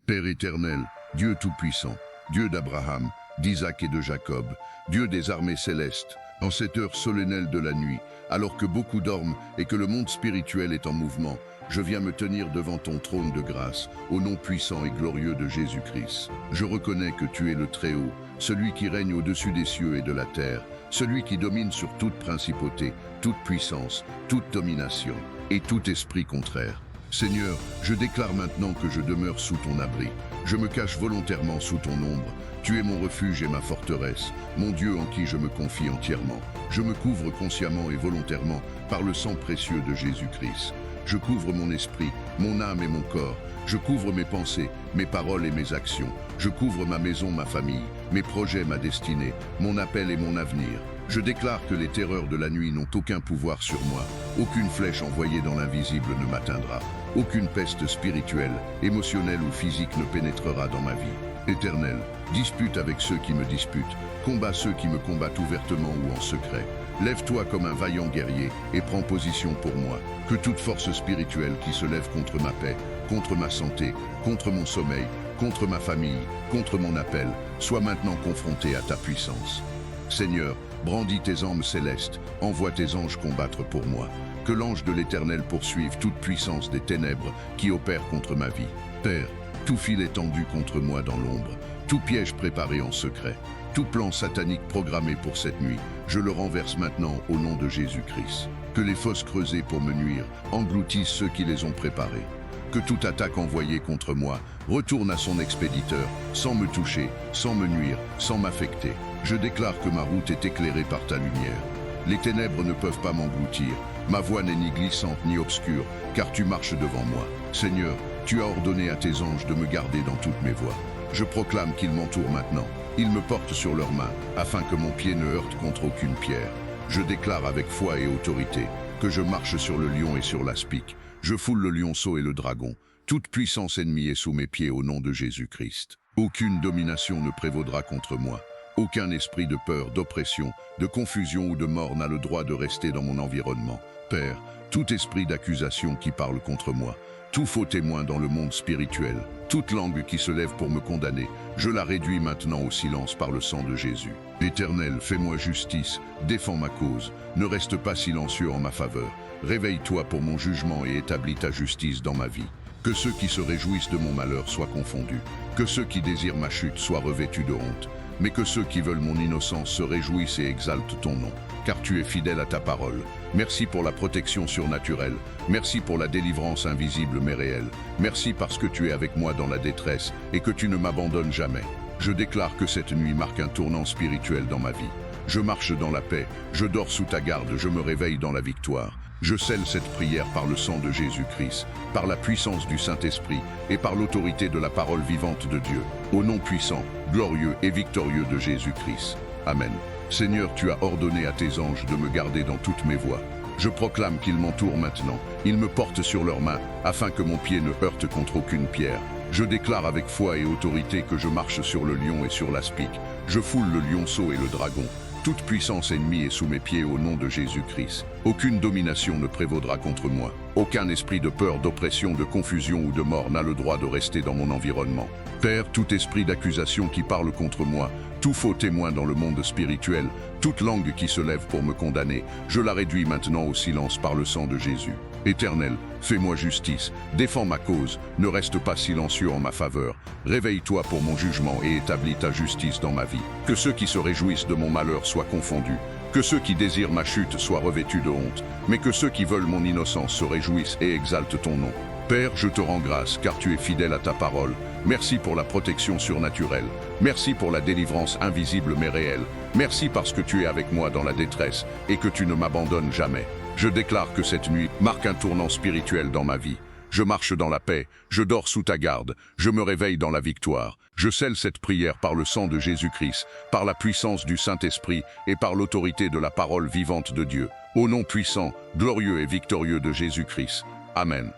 Père éternel, Dieu tout-puissant, Dieu d'Abraham, d'Isaac et de Jacob, Dieu des armées célestes, en cette heure solennelle de la nuit, alors que beaucoup dorment et que le monde spirituel est en mouvement, je viens me tenir devant ton trône de grâce, au nom puissant et glorieux de Jésus-Christ. Je reconnais que tu es le Très-Haut, celui qui règne au-dessus des cieux et de la terre, celui qui domine sur toute principauté, toute puissance, toute domination et tout esprit contraire. Seigneur, je déclare maintenant que je demeure sous ton abri. Je me cache volontairement sous ton ombre. Tu es mon refuge et ma forteresse, mon Dieu en qui je me confie entièrement. Je me couvre consciemment et volontairement par le sang précieux de Jésus-Christ. Je couvre mon esprit, mon âme et mon corps. Je couvre mes pensées, mes paroles et mes actions. Je couvre ma maison, ma famille, mes projets, ma destinée, mon appel et mon avenir. Je déclare que les terreurs de la nuit n'ont aucun pouvoir sur moi. Aucune flèche envoyée dans l'invisible ne m'atteindra. Aucune peste spirituelle, émotionnelle ou physique ne pénétrera dans ma vie. Éternel, dispute avec ceux qui me disputent, combat ceux qui me combattent ouvertement ou en secret. Lève-toi comme un vaillant guerrier et prends position pour moi. Que toute force spirituelle qui se lève contre ma paix, contre ma santé, contre mon sommeil, contre ma famille, contre mon appel, soit maintenant confrontée à ta puissance. Seigneur, brandis tes armes célestes, envoie tes anges combattre pour moi. Que l'ange de l'Éternel poursuive toute puissance des ténèbres qui opèrent contre ma vie. Père, tout fil est tendu contre moi dans l'ombre, tout piège préparé en secret, tout plan satanique programmé pour cette nuit, je le renverse maintenant au nom de Jésus-Christ. Que les fosses creusées pour me nuire engloutissent ceux qui les ont préparées. Que toute attaque envoyée contre moi retourne à son expéditeur, sans me toucher, sans me nuire, sans m'affecter. Je déclare que ma route est éclairée par ta lumière. Les ténèbres ne peuvent pas m'engloutir. Ma voie n'est ni glissante ni obscure, car tu marches devant moi. Seigneur, tu as ordonné à tes anges de me garder dans toutes mes voies. Je proclame qu'ils m'entourent maintenant. Ils me portent sur leurs mains, afin que mon pied ne heurte contre aucune pierre. Je déclare avec foi et autorité que je marche sur le lion et sur l'aspic. Je foule le lionceau et le dragon. Toute puissance ennemie est sous mes pieds au nom de Jésus-Christ. Aucune domination ne prévaudra contre moi. Aucun esprit de peur, d'oppression, de confusion ou de mort n'a le droit de rester dans mon environnement. Père, tout esprit d'accusation qui parle contre moi, tout faux témoin dans le monde spirituel, toute langue qui se lève pour me condamner, je la réduis maintenant au silence par le sang de Jésus. Éternel, fais-moi justice, défends ma cause, ne reste pas silencieux en ma faveur. Réveille-toi pour mon jugement et établis ta justice dans ma vie. Que ceux qui se réjouissent de mon malheur soient confondus, que ceux qui désirent ma chute soient revêtus de honte, mais que ceux qui veulent mon innocence se réjouissent et exaltent ton nom, car tu es fidèle à ta parole. Merci pour la protection surnaturelle, merci pour la délivrance invisible mais réelle, merci parce que tu es avec moi dans la détresse et que tu ne m'abandonnes jamais. Je déclare que cette nuit marque un tournant spirituel dans ma vie. Je marche dans la paix, je dors sous ta garde, je me réveille dans la victoire. Je scelle cette prière par le sang de Jésus-Christ, par la puissance du Saint-Esprit et par l'autorité de la parole vivante de Dieu, au nom puissant, glorieux et victorieux de Jésus-Christ. Amen. Seigneur, tu as ordonné à tes anges de me garder dans toutes mes voies. Je proclame qu'ils m'entourent maintenant. Ils me portent sur leurs mains, afin que mon pied ne heurte contre aucune pierre. Je déclare avec foi et autorité que je marche sur le lion et sur l'aspic. Je foule le lionceau et le dragon. Toute puissance ennemie est sous mes pieds au nom de Jésus-Christ. Aucune domination ne prévaudra contre moi. Aucun esprit de peur, d'oppression, de confusion ou de mort n'a le droit de rester dans mon environnement. Père, tout esprit d'accusation qui parle contre moi, tout faux témoin dans le monde spirituel, toute langue qui se lève pour me condamner, je la réduis maintenant au silence par le sang de Jésus. Éternel, fais-moi justice, défends ma cause, ne reste pas silencieux en ma faveur. Réveille-toi pour mon jugement et établis ta justice dans ma vie. Que ceux qui se réjouissent de mon malheur soient confondus. Que ceux qui désirent ma chute soient revêtus de honte. Mais que ceux qui veulent mon innocence se réjouissent et exaltent ton nom. Père, je te rends grâce car tu es fidèle à ta parole. Merci pour la protection surnaturelle. Merci pour la délivrance invisible mais réelle. Merci parce que tu es avec moi dans la détresse et que tu ne m'abandonnes jamais. Je déclare que cette nuit marque un tournant spirituel dans ma vie. Je marche dans la paix, je dors sous ta garde, je me réveille dans la victoire. Je scelle cette prière par le sang de Jésus-Christ, par la puissance du Saint-Esprit et par l'autorité de la parole vivante de Dieu. Au nom puissant, glorieux et victorieux de Jésus-Christ. Amen.